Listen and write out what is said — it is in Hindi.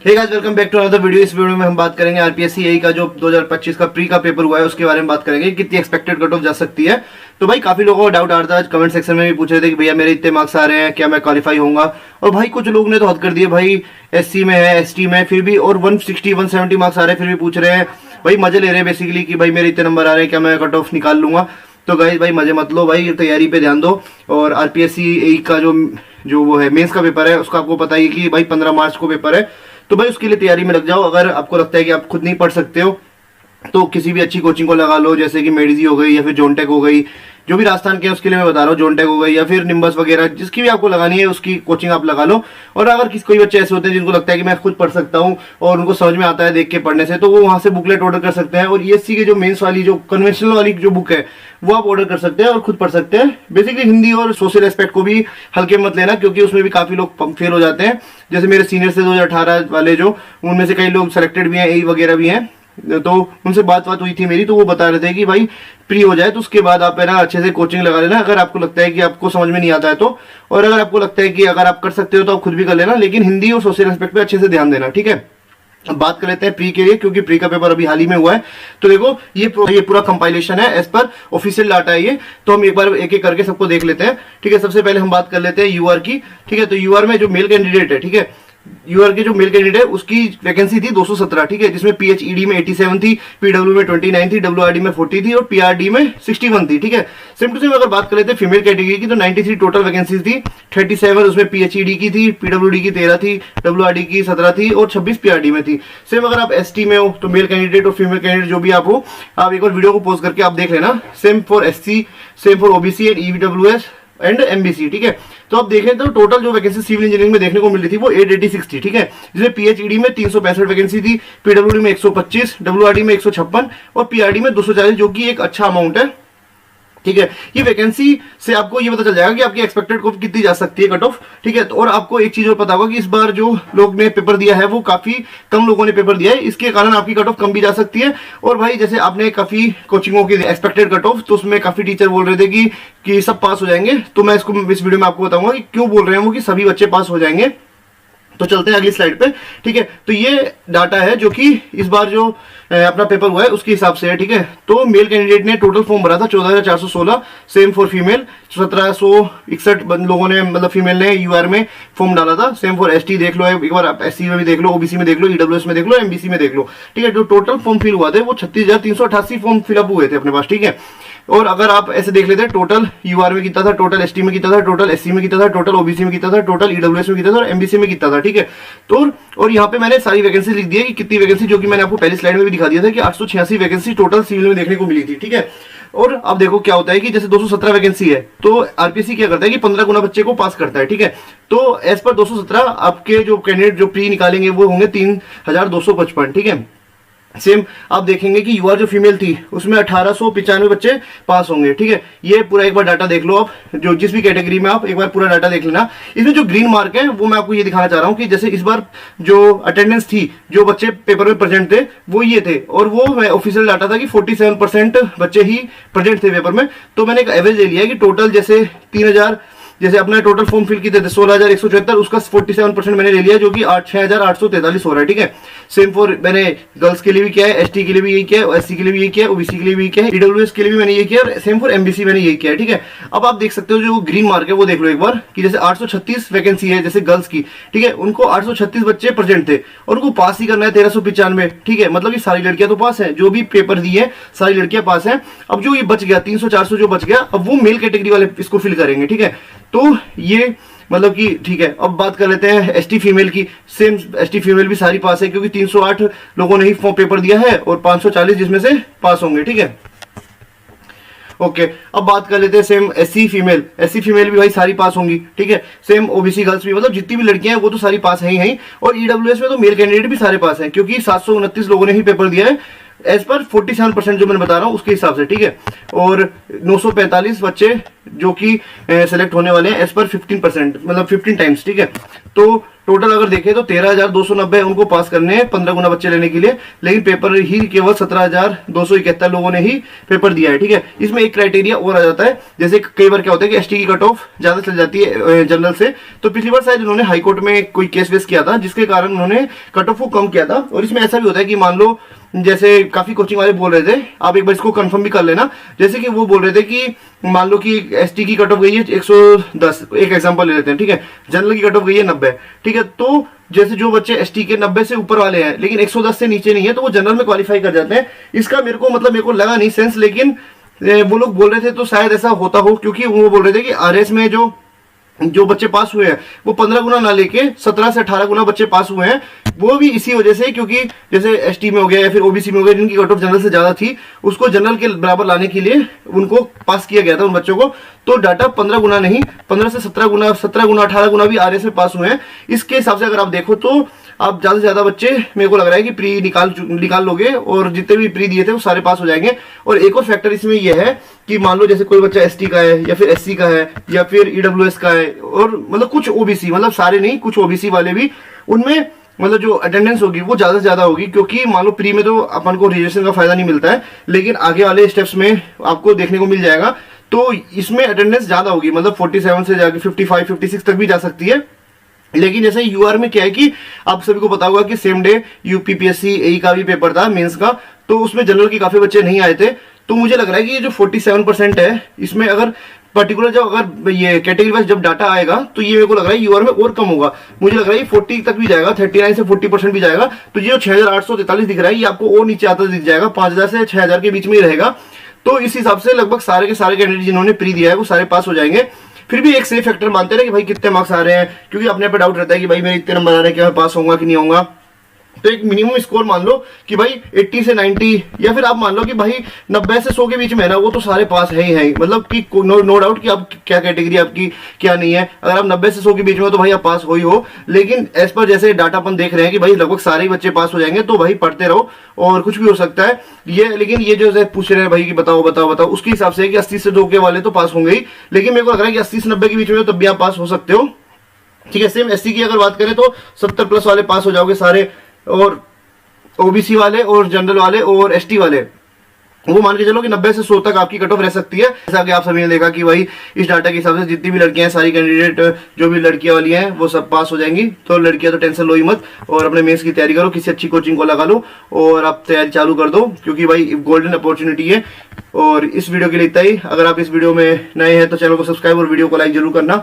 Hey guys, welcome back to another video. इस वीडियो में हम बात करेंगे आरपीएससी एई का जो 2025 का प्री का पेपर हुआ है उसके बारे में बात करेंगे। कितनी एक्सपेक्टेड कट ऑफ जा सकती है। तो भाई काफी लोगों को डाउट आ रहा था, कमेंट सेक्शन में भी पूछ रहे थे कि भैया मेरे इतने मार्क्स आ रहे हैं, क्या मैं क्वालिफाई होऊंगा। और भाई कुछ लोग ने तो हद कर दिए, भाई एससी में है, एसटी में फिर भी, और 160 170 मार्क्स आ रहे हैं फिर भी पूछ रहे हैं, भाई मजे ले रहे हैं बेसिकली कि भाई मेरे इतने नंबर आ रहे हैं, क्या मैं कट ऑफ निकाल लूंगा। तो गाइस भाई मजे मत लो, भाई तैयारी पे ध्यान दो। और आरपीएससी एई का जो वो है मेंस का पेपर है उसका आपको पता ही कि भाई 15 मार्च को पेपर है। तो भाई उसके लिए तैयारी में लग जाओ। अगर आपको लगता है कि आप खुद नहीं पढ़ सकते हो तो किसी भी अच्छी कोचिंग को लगा लो, जैसे कि मेडिजी हो गई या फिर जोनटेक हो गई, जो भी राजस्थान के उसके लिए मैं बता रहा हूँ, जोनटेक हो गई या फिर निम्बस वगैरह, जिसकी भी आपको लगानी है उसकी कोचिंग आप लगा लो। और अगर कोई बच्चे ऐसे होते हैं जिनको लगता है कि मैं खुद पढ़ सकता हूँ और उनको समझ में आता है देख के पढ़ने से, तो वो वहां से बुकलेट ऑर्डर कर सकते हैं। और ईएससी के जो मेंस वाली जो कन्वेंशनल वाली जो बुक है वो आप ऑर्डर कर सकते हैं और खुद पढ़ सकते हैं। बेसिकली हिंदी और सोशल एस्पेक्ट को भी हल्के मत लेना, क्योंकि उसमें भी काफी लोग फेल हो जाते हैं। जैसे मेरे सीनियर से 2018 वाले जो, उनमें से कई लोग सेलेक्टेड भी हैं, एई वगैरह भी हैं, तो उनसे बात हुई थी मेरी, तो वो बता रहे थे कि भाई प्री हो जाए तो उसके बाद आप है ना अच्छे से कोचिंग लगा लेना, अगर आपको लगता है कि आपको समझ में नहीं आता है तो। और अगर आपको लगता है कि अगर आप कर सकते हो तो आप खुद भी कर लेना, लेकिन हिंदी और सोशल एस्पेक्ट पे अच्छे से ध्यान देना, ठीक है। अब बात कर लेते हैं प्री के लिए, क्योंकि प्री का पेपर अभी हाल ही में हुआ है। तो देखो ये पूरा कंपाइलेशन है एज पर ऑफिशियल डाटा है ये। तो हम एक बार एक एक करके सबको देख लेते हैं, ठीक है। सबसे पहले हम बात कर लेते हैं यूआर की, ठीक है। तो यूआर में जो मेल कैंडिडेट है, ठीक है, यूआर के जो मेल कैंडिडेट है उसकी वैकेंसी थी 217, ठीक है, जिसमें पीएचईडी में 87 थी, पीडब्ल्यू में 29 थी, डब्ल्यूआरडी में 40 थी और पीआरडी में 61 थी, ठीक है। सेम टू सेम अगर बात कर लेते हैं फीमेल कैटेगरी की, तो 93 टोटल वैकेंसी थी, 37 उसमें पीएचईडी की थी, पीडब्ल्यूडी की 13 थी, डब्ल्यूआरडी की 17 थी और 26 पीआरडी में थी। सेम अगर आप एसटी में हो तो मेल कैंडिडेट और फीमेल कैंडिडेट जो भी आप हो, आप एक बार वीडियो को पॉज करके आप देख लेना। Same for SC, same for OBC and EWS and MBC, ठीक है। तो आप देखें तो टोटल जो वैकेंसी सिविल इंजीनियरिंग में देखने को मिल रही थी वो 886 थी, ठीक है, जिसमें पीएचईडी में 365 वैकेंसी थी, पीडब्ल्यूडी में 125, डब्ल्यूआरडी में 156 और पीआरडी में 240, जो कि एक अच्छा अमाउंट है, ठीक है। ये वैकेंसी से आपको ये पता चल जाएगा कि आपकी एक्सपेक्टेड को कितनी जा सकती है कट ऑफ, ठीक है। तो और आपको एक चीज और पता होगा कि इस बार जो लोग ने पेपर दिया है वो काफी कम लोगों ने पेपर दिया है, इसके कारण आपकी कट ऑफ कम भी जा सकती है। और भाई जैसे आपने काफी कोचिंगों की एक्सपेक्टेड कट ऑफ, तो उसमें काफी टीचर बोल रहे थे कि सब पास हो जाएंगे। तो मैं इस वीडियो में आपको बताऊंगा कि क्यों बोल रहे हैं वो कि सभी बच्चे पास हो जाएंगे। तो चलते हैं अगली स्लाइड पे, ठीक है। तो ये डाटा है जो कि इस बार जो अपना पेपर हुआ है उसके हिसाब से है, ठीक है। तो मेल कैंडिडेट ने टोटल फॉर्म भरा था 14,416, सेम फॉर फीमेल 1761 लोगों ने, मतलब फीमेल ने यूआर में फॉर्म डाला था। सेम फॉर एसटी देख लो, एक बार आप एससी में भी देख लो, ओबीसी में देख लो, ईडब्ल्यूएस में देख लो, एमबीसी में देख लो, ठीक है। जो टोटल फॉर्म फिल हुआ थे वो 36,388 फॉर्म फिलअप हुए थे अपने पास, ठीक है। और अगर आप ऐसे देख लेते हैं टोटल यूआर में कितना था, टोटल एसटी में कितना था, टोटल एससी में कितना था, टोटल ओबीसी में कितना था, टोटल ईडब्ल्यूएस में कितना था और एमबीसी में कितना था, ठीक है। तो और यहाँ पे मैंने सारी वैकेंसी लिख दी है कि कितनी वैकेंसी, जो कि मैंने आपको पहली स्लाइड में भी दिखा दिया था कि 886 वैकेंसी टोटल सिविल में देखने को मिली थी, ठीक है। और अब देखो क्या होता है कि जैसे 217 वैकेंसी है तो आरपीएससी क्या करता है कि 15 गुना बच्चे को पास करता है, ठीक है। तो एज पर 217 आपके जो कैंडिडेट जो प्री निकालेंगे वो होंगे 3255, ठीक है। सेम आप देखेंगे कि यूआर जो फीमेल थी उसमें 1895 बच्चे पास होंगे, ठीक है। ये पूरा एक बार डाटा देख लो आप, जो जिस भी कैटेगरी में आप एक बार पूरा डाटा देख लेना। इसमें जो ग्रीन मार्क है वो मैं आपको ये दिखाना चाह रहा हूँ कि जैसे इस बार जो अटेंडेंस थी, जो बच्चे पेपर में प्रेजेंट थे वो ये थे, और वो ऑफिशियल डाटा था कि 47% बच्चे ही प्रेजेंट थे पेपर में। तो मैंने एक एवरेज ले लिया है कि टोटल जैसे 3000, जैसे अपना टोटल फॉर्म फिल किए थे 16,174, उसका 47% मैंने ले लिया, जो कि 6,843 हो रहा है, ठीक है। सेम फॉर मैंने गर्ल्स के लिए भी किया है, एसटी के लिए भी यही किया है, एससी के लिए भी यही किया है, ओबीसी के लिए भी यही किया है, ईडब्ल्यूएस के लिए भी मैंने यही किया है, सेम फॉर एमबीसी मैंने यही किया है, ठीक है। अब आप देख सकते हो जो ग्रीन मार्क है वो देख लो एक बार कि जैसे 836 वैकेंसी है जैसे गर्ल्स की, ठीक है, उनको 836 बच्चे प्रेजेंट थे और उनको पास ही करना है 1395, ठीक है। मतलब ये सारी लड़कियां तो पास है, जो भी पेपर दिए हैं सारी लड़कियां पास है। अब जो ये बच गया 300-400 जो बच गया, अब वो मेल कैटेगरी वाले इसको फिल करेंगे, ठीक है। तो ये मतलब कि ठीक है। अब बात कर लेते हैं एसटी फीमेल की। सेम एसटी फीमेल भी सारी पास है, क्योंकि 308 लोगों ने ही फॉर्म पेपर दिया है और 540 जिसमें से पास होंगे, ठीक है। ओके, अब बात कर लेते हैं सेम एससी फीमेल भी भाई सारी पास होंगी, ठीक है। सेम ओबीसी गर्ल्स भी, मतलब जितनी भी लड़कियां हैं वो तो सारी पास है ही। और ईडब्ल्यूएस में तो मेल कैंडिडेट भी सारे पास हैं, क्योंकि 729 लोगों ने ही पेपर दिया है एज पर 47% जो मैंने बता रहा हूं उसके हिसाब से, ठीक है। और 945 बच्चे जो कि सेलेक्ट होने वाले हैं एज पर 15%, मतलब 15 टाइम्स, ठीक है। तो टोटल अगर देखें तो 13,290 उनको पास करने हैं 15 गुना बच्चे लेने के लिए, लेकिन पेपर ही केवल 17,271 लोगों ने ही पेपर दिया है। ठीक है, इसमें एक क्राइटेरिया और आ जाता है, जैसे कई बार क्या होता है कि एसटी की कट ऑफ ज्यादा चल जाती है जनरल से। तो पिछली बार शायद उन्होंने हाईकोर्ट में कोई केस वेस किया था जिसके कारण उन्होंने कट ऑफ को कम किया था। और इसमें ऐसा भी होता है कि मान लो जैसे काफी कोचिंग वाले बोल रहे थे, आप एक बार इसको कंफर्म भी कर लेना, जैसे कि वो बोल रहे थे कि मान लो कि एसटी की कट ऑफ गई है 110, एक एग्जांपल ले लेते हैं। ठीक है, जनरल की कट ऑफ गई है 90। ठीक है, तो जैसे जो बच्चे एसटी के 90 से ऊपर वाले हैं लेकिन 110 से नीचे नहीं है, तो वो जनरल में क्वालिफाई कर जाते हैं। इसका मेरे को लगा नहीं सेंस, लेकिन वो लोग बोल रहे थे तो शायद ऐसा होता हो, क्योंकि वो बोल रहे थे कि आरएस में जो बच्चे पास हुए हैं वो 15 गुना ना लेके 17 से 18 गुना बच्चे पास हुए हैं। वो भी इसी वजह से, क्योंकि जैसे एसटी में हो गया या फिर ओबीसी में हो गया जिनकी कट ऑफ जनरल से ज्यादा थी, उसको जनरल के बराबर लाने के लिए उनको पास किया गया था उन बच्चों को। तो डाटा 15 गुना नहीं, 15 से 17 गुना, 18 गुना भी आरएस में पास हुए हैं। इसके हिसाब से अगर आप देखो तो आप ज्यादा से ज्यादा बच्चे मेरे को लग रहा है कि प्री निकाल लोगे, और जितने भी प्री दिए थे वो सारे पास हो जाएंगे। और एक और फैक्टर इसमें यह है कि मान लो जैसे कोई बच्चा एसटी का है या फिर एससी का है या फिर ईडब्ल्यूएस का है, और मतलब कुछ ओबीसी, मतलब सारे नहीं, कुछ ओबीसी वाले भी, उनमें मतलब जो अटेंडेंस होगी वो ज्यादा से ज्यादा होगी, क्योंकि मान लो प्री में तो अपन को रिजर्वेशन का फायदा नहीं मिलता है, लेकिन आगे वाले स्टेप्स में आपको देखने को मिल जाएगा। तो इसमें अटेंडेंस ज्यादा होगी, मतलब 47 से जाके 55, 56 तक भी जा सकती है। लेकिन जैसे यूआर में क्या है कि आप सभी को पता होगा कि सेम डे यूपीपीएससी एई का भी पेपर था, मेंस का, तो उसमें जनरल के काफी बच्चे नहीं आए थे। तो मुझे लग रहा है कि ये जो 47% है, इसमें अगर पर्टिकुलर जब अगर ये कैटेगरी वाइज जब डाटा आएगा तो ये मेरे को लग रहा है यूआर में और कम होगा। मुझे लग रहा है ये 40 तक भी जाएगा, 39 से 40% भी जाएगा। तो ये जो 6,843 दिख रहा है ये आपको और नीचे आता दिख जाएगा, 5,000 से 6,000 के बीच में ही रहेगा। तो इस हिसाब से लगभग सारे के सारे कैंडिडेट जिन्होंने प्री दिया है वो सारे पास हो जाएंगे। फिर भी एक सेफ फैक्टर मानते हैं कि भाई कितने मार्क्स आ रहे हैं, क्योंकि अपने पे डाउट रहता है कि भाई मेरे इतने नंबर आ रहे हैं, क्या मैं पास होऊंगा कि नहीं होऊंगा। तो एक मिनिमम स्कोर मान लो कि भाई 80 से 90, या फिर आप मान लो कि भाई 90 से 100 के बीच में है ना, वो तो सारे पास है ही है, मतलब कि नो डाउट कि आप क्या कैटेगरी आपकी क्या नहीं है। अगर आप 90 से 100 के बीच में हो तो भाई आप पास हो ही हो। लेकिन एज पर जैसे डाटा अपन देख रहे हैं कि भाई लगभग सारे ही बच्चे पास हो जाएंगे, तो भाई पढ़ते रहो और कुछ भी हो सकता है ये। लेकिन ये जो पूछ रहे हैं भाई कि बताओ बताओ बताओ, उसके हिसाब से कि 80 से 2 के वाले तो पास होंगे ही, लेकिन मेरे को लग रहा है कि 80 से 90 के बीच में तब भी आप पास हो सकते हो। ठीक है, सेम एससी की अगर बात करें तो 70+ वाले पास हो जाओगे सारे, और ओबीसी वाले और जनरल वाले और एसटी वाले वो मान के चलो कि 90 से 100 तक आपकी कट ऑफ रह सकती है। जैसा कि आप सभी ने देखा कि भाई इस डाटा के हिसाब से जितनी भी लड़कियां हैं, सारी कैंडिडेट जो भी लड़कियां वाली हैं वो सब पास हो जाएंगी। तो लड़कियां तो टेंशन लो ही मत, और अपने मेंस की तैयारी करो, किसी अच्छी कोचिंग को लगा लो और आप तैयारी चालू कर दो, क्योंकि भाई गोल्डन अपॉर्चुनिटी है। और इस वीडियो के लिए इतना ही। अगर आप इस वीडियो में नए हैं तो चैनल को सब्सक्राइब और वीडियो को लाइक जरूर करना।